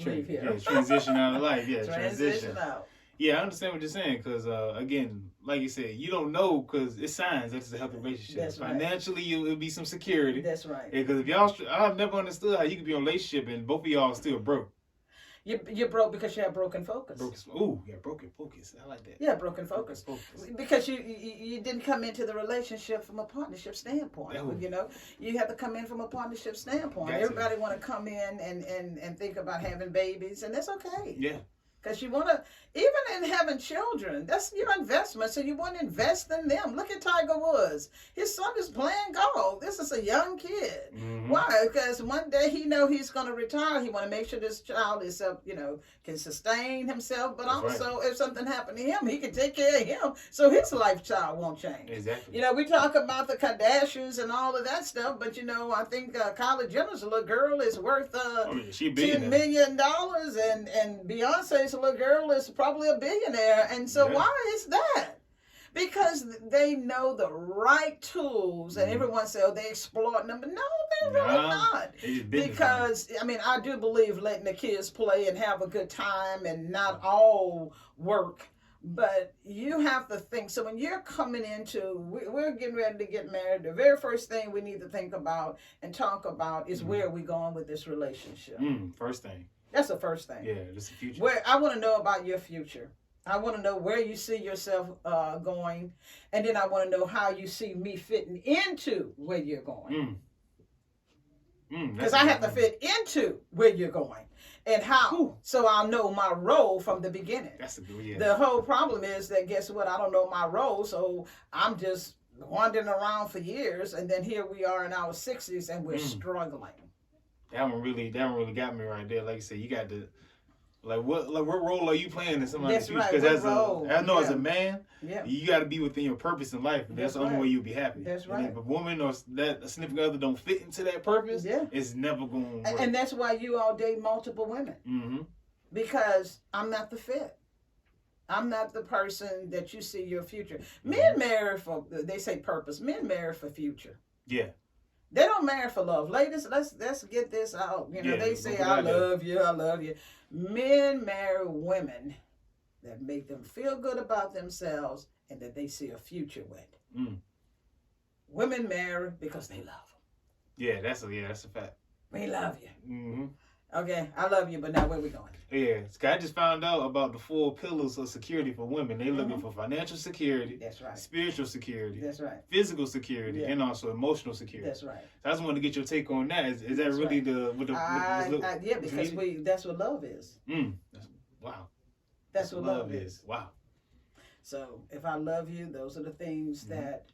leave here. Yeah, transition out of life. Yeah, Transition out. Yeah, I understand what you're saying, because again, like you said, you don't know, because it's signs that it's a healthy relationship. That's right. Financially, it'll be some security. That's right. Because if y'all, I've never understood how you could be in a relationship and both of y'all still broke. You're broke because you have broken focus. Broken focus. I like that. Yeah, broken focus. Because you didn't come into the relationship from a partnership standpoint. Oh. You have to come in from a partnership standpoint. Gotcha. Everybody want to come in and think about having babies, and that's okay. Yeah. Because you want to, even in having children, that's your investment. So you want to invest in them. Look at Tiger Woods. His son is playing golf. This is a young kid. Mm-hmm. Why? Because one day he know he's going to retire. He want to make sure this child is, can sustain himself. But That's also, if something happened to him, he can take care of him, so his lifestyle won't change. Exactly. We talk about the Kardashians and all of that stuff, but I think Kylie Jenner's little girl is worth she $10 million, and Beyonce's little girl is probably a billionaire. And so why is that? Because they know the right tools, and everyone says, they exploiting them. But no, they're really not. Because, I do believe letting the kids play and have a good time and not all work. But you have to think. So when you're coming into, we're getting ready to get married, the very first thing we need to think about and talk about is where are we going with this relationship. First thing. That's the first thing. Yeah, that's the future. Where I want to know about your future. I want to know where you see yourself going, and then I want to know how you see me fitting into where you're going. Because I have to fit into where you're going, and how, so I'll know my role from the beginning. That's a good, yeah. The whole problem is that, guess what? I don't know my role, so I'm just wandering around for years, and then here we are in our 60s, and we're struggling. That one really got me right there. Like you said, you got to, what role are you playing in somebody's future? Because as a man, you got to be within your purpose in life. That's the only way you'll be happy. That's right. And if a woman or a significant other don't fit into that purpose, it's never going to work. And that's why you all date multiple women. Mm-hmm. Because I'm not the fit. I'm not the person that you see your future. Men marry for, they say purpose. Men marry for future. Yeah. They don't marry for love. Ladies, let's get this out. They say, I love you, I love you. Men marry women that make them feel good about themselves and that they see a future with. Women marry because they love them. Yeah, that's a fact. We love you. Mm-hmm. Okay, I love you, but now where we going? Yeah, I just found out about the 4 pillars of security for women. They're looking for financial security. That's right. Spiritual security. That's right. Physical security, and also emotional security. That's right. So I just wanted to get your take on that. Is that really yeah, because that's what love is. Wow. That's what love is. Wow. So if I love you, those are the things that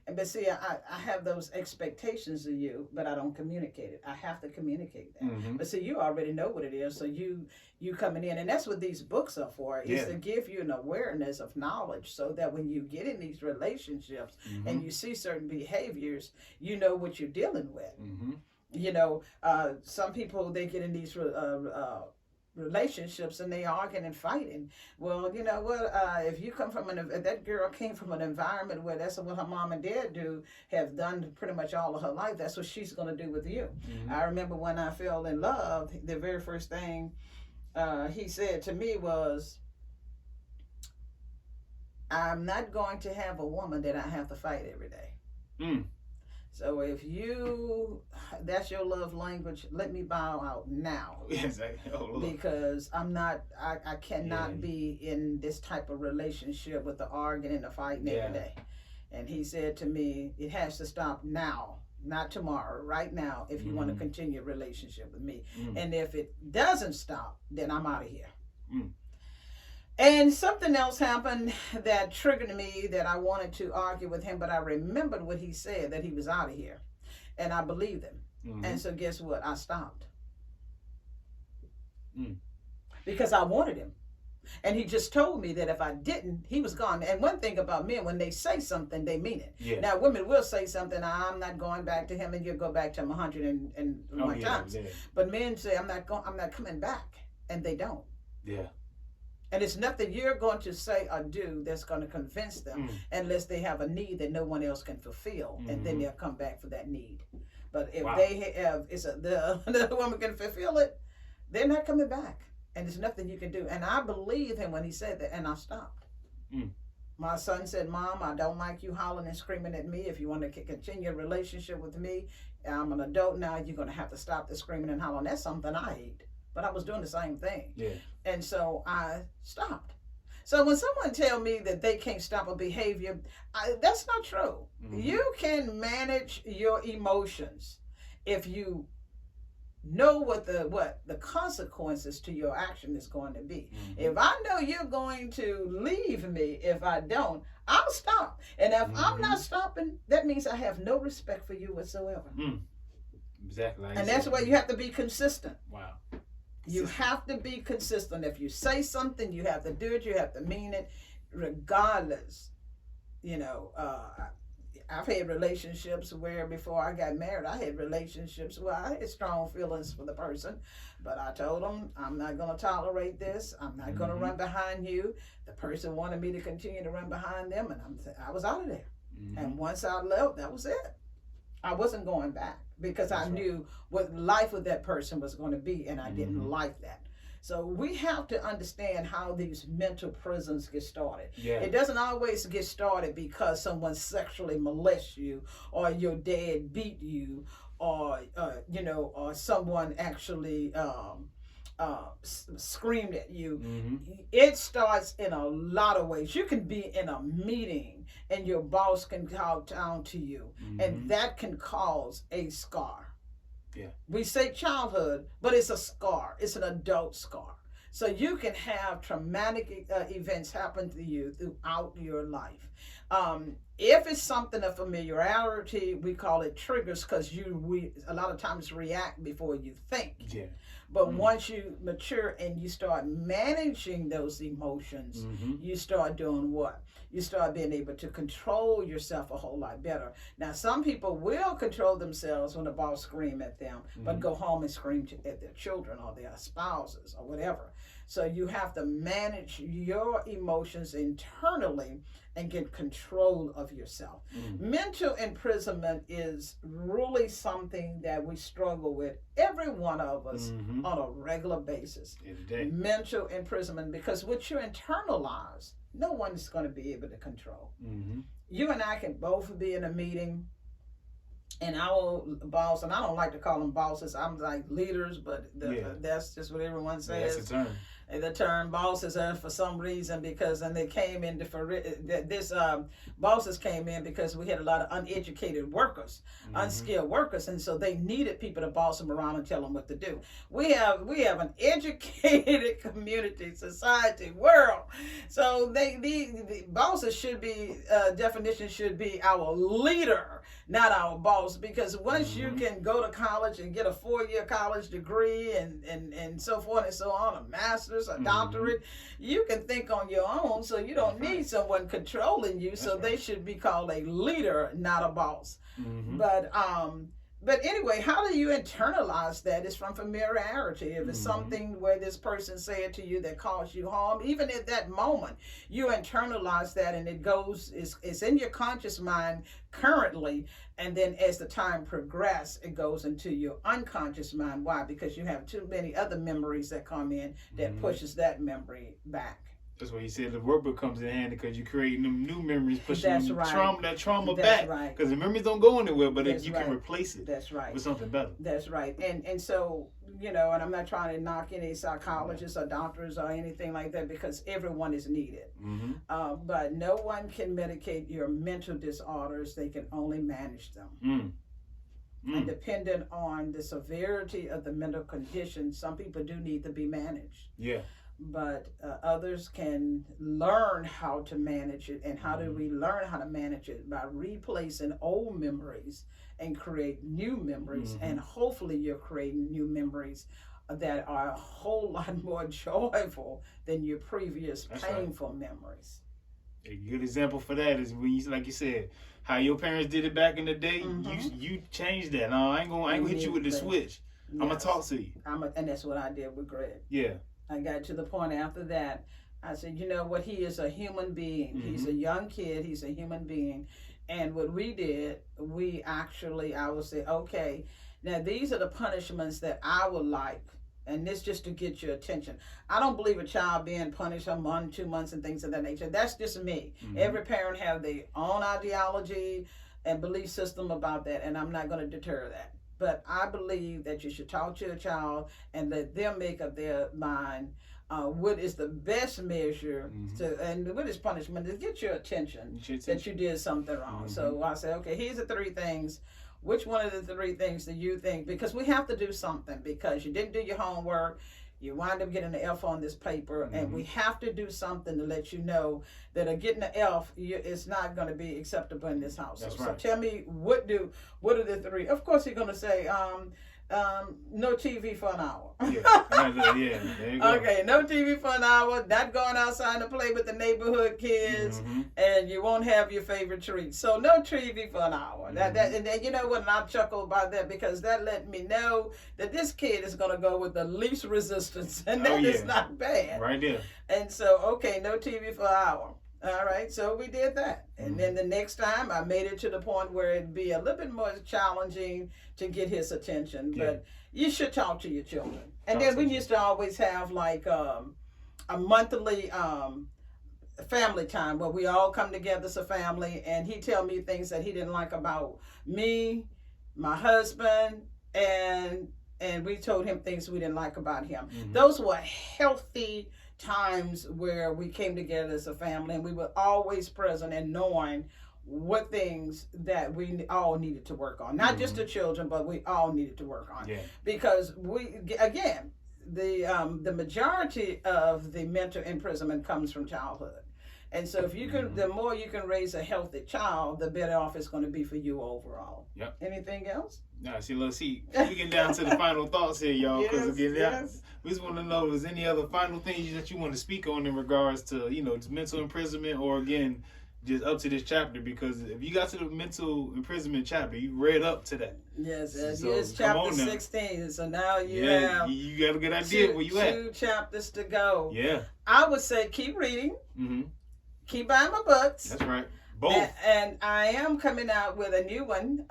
but see, I have those expectations of you, but I don't communicate it. I have to communicate that. But see, you already know what it is, so you coming in, and that's what these books are for, is to give you an awareness of knowledge, so that when you get in these relationships and you see certain behaviors, you know what you're dealing with. Some people, they get in these relationships and they arguing and fighting. Well, you know what? If you come from that girl came from an environment where that's what her mom and dad have done pretty much all of her life. That's what she's going to do with you. I remember when I fell in love, the very first thing he said to me was, "I'm not going to have a woman that I have to fight every day." So if that's your love language, let me bow out now. Because I cannot be in this type of relationship with the arguing and the fighting every day. And he said to me, it has to stop now, not tomorrow, right now, if you want to continue a relationship with me. And if it doesn't stop, then I'm out of here. And something else happened that triggered me, that I wanted to argue with him, but I remembered what he said, that he was out of here. And I believed him. And so guess what? I stopped. Because I wanted him. And he just told me that if I didn't, he was gone. And one thing about men, when they say something, they mean it. Yeah. Now, women will say something, I'm not going back to him, and you'll go back to him 101 times. Yeah. But men say, I'm not coming back. And they don't. Yeah. And it's nothing you're going to say or do that's going to convince them unless they have a need that no one else can fulfill. And then they'll come back for that need. But if they have, the woman can fulfill it, they're not coming back. And there's nothing you can do. And I believed him when he said that, and I stopped. My son said, Mom, I don't like you hollering and screaming at me. If you want to continue a relationship with me, I'm an adult now, you're going to have to stop the screaming and hollering. That's something I hate. But I was doing the same thing. Yeah. And so I stopped. So when someone tell me that they can't stop a behavior, that's not true. You can manage your emotions if you know what the consequences to your action is going to be. If I know you're going to leave me if I don't, I'll stop. And if I'm not stopping, that means I have no respect for you whatsoever. Exactly. And that's why you have to be consistent. Wow. You have to be consistent. If you say something, you have to do it. You have to mean it, regardless. You know, I've had relationships where before I got married, I had relationships where I had strong feelings for the person, but I told them, I'm not going to tolerate this. I'm not going to run behind you. The person wanted me to continue to run behind them, and I was out of there. And once I left, that was it. I wasn't going back because I knew what life with that person was going to be, and I didn't like that. So we have to understand how these mental prisons get started. Yeah. It doesn't always get started because someone sexually molests you, or your dad beat you, or or someone actually screamed at you. It starts in a lot of ways. You can be in a meeting and your boss can talk down to you, and that can cause a scar. Yeah. We say childhood, but it's a scar. It's an adult scar. So you can have traumatic events happen to you throughout your life. If it's something of familiarity, we call it triggers because we a lot of times react before you think. Yeah. But once you mature and you start managing those emotions, you start doing what? You start being able to control yourself a whole lot better. Now, some people will control themselves when the boss scream at them, but go home and scream at their children or their spouses or whatever. So you have to manage your emotions internally and get control of yourself. Mental imprisonment is really something that we struggle with, every one of us, on a regular basis. Every day. Mental imprisonment, because what you internalize, no one is going to be able to control. You and I can both be in a meeting, and our boss, and I don't like to call them bosses, I'm like leaders, but that's just what everyone says. That's a term. The term bosses are for some reason because, and they came in bosses came in because we had a lot of uneducated workers, unskilled workers, and so they needed people to boss them around and tell them what to do. We have an educated community, society, world, so the bosses should be definition should be our leader, not our boss, because once you can go to college and get a 4-year college degree and so forth and so on, a master's, a doctorate, you can think on your own, so you don't need someone controlling you. So they should be called a leader, not a boss. But anyway, how do you internalize that? It's from familiarity. If it's something where this person said to you that caused you harm, even at that moment, you internalize that, and it's in your conscious mind currently, and then as the time progresses, it goes into your unconscious mind. Why? Because you have too many other memories that come in that pushes that memory back. That's why you said the workbook comes in handy, because you create new memories, pushing that trauma That's back. right. Because the memories don't go anywhere, but That's if you right. can replace it That's right. with something better. That's right. And so, and I'm not trying to knock any psychologists or doctors or anything like that, because everyone is needed. But no one can medicate your mental disorders. They can only manage them. And depending on the severity of the mental condition, some people do need to be managed. Yeah. But others can learn how to manage it. And how do we learn how to manage it? By replacing old memories and create new memories. And hopefully you're creating new memories that are a whole lot more joyful than your previous painful memories. A good example for that is when you, like you said, how your parents did it back in the day. You changed that. No, I ain't gonna hit you with the switch. I'm gonna talk to you. And that's what I did with Greg. Yeah. I got to the point after that, I said, you know what? He is a human being. Mm-hmm. He's a young kid. He's a human being. And what we did, I would say, okay, now these are the punishments that I would like. And this just to get your attention. I don't believe a child being punished a month, 2 months, and things of that nature. That's just me. Mm-hmm. Every parent have their own ideology and belief system about that, and I'm not going to deter that. But I believe that you should talk to a child and let them make up their mind what is the best measure and what is punishment to get your attention that you did something wrong. Mm-hmm. So I say, okay, here's the 3 things. Which one of the 3 things do you think? Because we have to do something because you didn't do your homework. You wind up getting an F on this paper, and we have to do something to let you know that getting an F is not going to be acceptable in this house. That's so right. Tell me, what are the 3? Of course, you're going to say, no TV for an hour. Yeah, there you go. Okay, no TV for an hour, not going outside to play with the neighborhood kids, and you won't have your favorite treats. So no TV for an hour. And you know what, and I chuckle about that because that let me know that this kid is going to go with the least resistance, and that is not bad. Right there. And so, okay, no TV for an hour. All right, so we did that. And then the next time I made it to the point where it'd be a little bit more challenging to get his attention. But you should talk to your children. And then we used to always have like a monthly family time where we all come together as a family, and he tell me things that he didn't like about me, my husband, and we told him things we didn't like about him. Those were healthy times where we came together as a family, and we were always present and knowing what things that we all needed to work on. Not just the children, but we all needed to work on. Because the majority of the mental imprisonment comes from childhood. And so if you can, the more you can raise a healthy child, the better off it's going to be for you overall. Yep. Anything else? Nah, let's see. We get down to the final thoughts here, y'all. Because we just want to know, is any other final things that you want to speak on in regards to, just mental imprisonment, or again, just up to this chapter? Because if you got to the mental imprisonment chapter, you read up to that. Yes, it's chapter 16. So now you have you got a good idea where you at. 2 chapters to go. Yeah. I would say keep reading. Keep buying my books. That's right. Both. And I am coming out with a new one,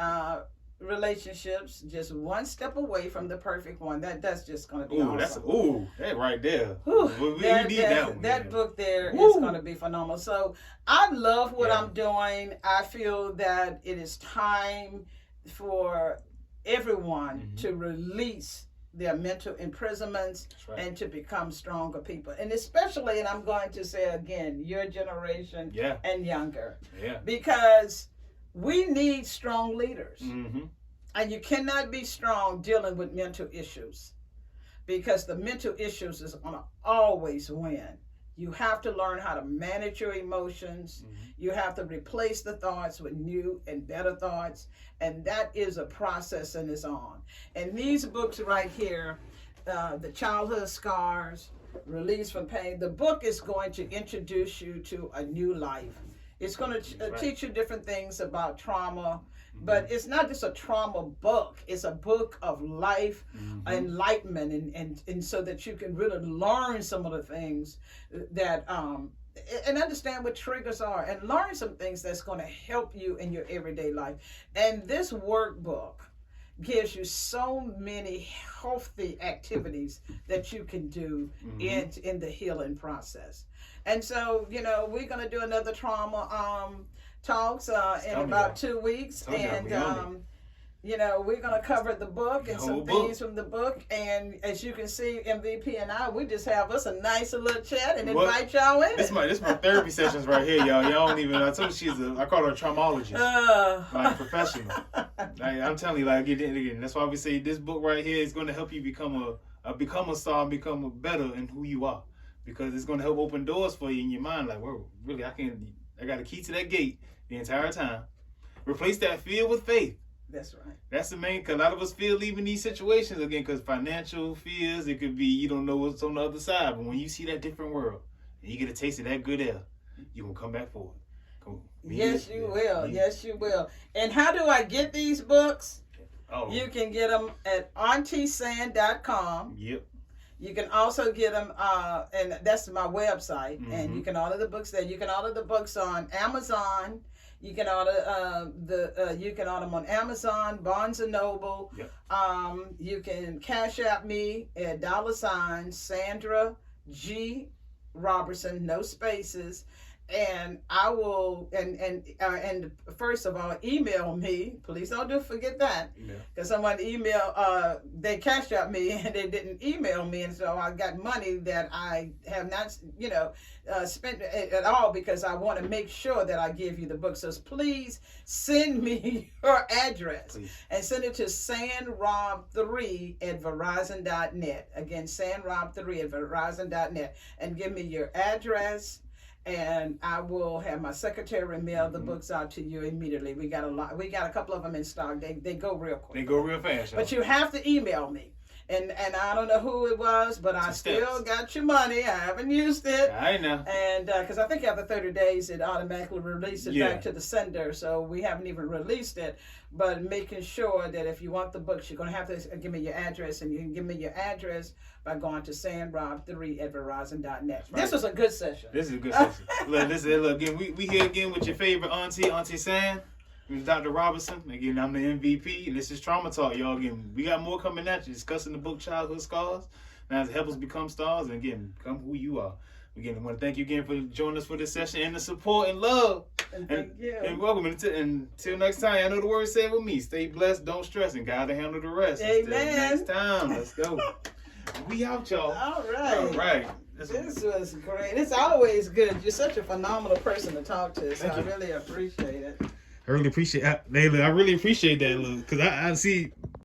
Relationships, just one step away from the perfect one. That's just going to be awesome. That right there. We need that one. That book there is going to be phenomenal. So I love what I'm doing. I feel that it is time for everyone to release their mental imprisonments and to become stronger people. And especially, and I'm going to say again, your generation and younger. Because we need strong leaders. And you cannot be strong dealing with mental issues, because the mental issues is going to always win. You have to learn how to manage your emotions. You have to replace the thoughts with new and better thoughts. And that is a process and is on. And these books right here, The Childhood Scars, Release from Pain, the book is going to introduce you to a new life. It's going to teach you different things about trauma. But it's not just a trauma book. It's a book of life, enlightenment, and so that you can really learn some of the things that, and understand what triggers are, and learn some things that's going to help you in your everyday life. And this workbook gives you so many healthy activities that you can do in the healing process. And so, we're going to do another trauma talks in about 2 weeks, and we're going to cover the book and some things from the book. And as you can see, MVP and I, we just have us a nice little chat and invite y'all in. This my therapy sessions right here, y'all. Y'all don't even. I told you I call her a traumologist, like professional. I'm telling you, again. That's why we say this book right here is going to help you become a star, become better in who you are, because it's going to help open doors for you in your mind. Like, whoa, really, I got a key to that gate the entire time. Replace that fear with faith. That's right. That's the main, because a lot of us fear leaving these situations, again, because financial fears, it could be you don't know what's on the other side. But when you see that different world and you get a taste of that good air, you're going to come back for it. Yes, you will. Yes, you will. And how do I get these books? You can get them at auntiesand.com. Yep. You can also get them, and that's my website. And you can order the books there. You can order the books on Amazon. You can order you can order them on Amazon, Barnes and Noble. Yep. You can cash out me at $ Sandra G Robertson, no spaces. And I will, and first of all, email me. Please don't forget that, because someone they cashed out me and they didn't email me, and so I got money that I have not, spent at all, because I want to make sure that I give you the book. So please send me your address, and send it to sandrob3@verizon.net. Again, sandrob3@verizon.net, and give me your address. And I will have my secretary mail the books out to you immediately. We got a lot. We got a couple of them in stock. They go real quick. They go real fast. But you have to email me. And I don't know who it was, but I still got your money. I haven't used it. I know. And because I think after 30 days, it automatically releases it back to the sender. So we haven't even released it. But making sure that if you want the books, you're going to have to give me your address. And you can give me your address by going to sandrob3@verizon.net. Right. This was a good session. This is a good session. Look, again, we here again with your favorite Auntie Sam. With Dr. Robertson. Again, I'm the MVP, and this is Trauma Talk, y'all. Again, we got more coming at you, discussing the book Childhood Scars. Now, as help us become stars, and again, become who you are. Again, I want to thank you again for joining us for this session, and the support and love. And thank you. And welcome. Until next time, I know the word said with me. Stay blessed, don't stress, and God will handle the rest. Amen. Until next time, let's go. We out, y'all. All right. All right. This was great. It's always good. You're such a phenomenal person to talk to, so I really appreciate it. I really appreciate that, look, because I see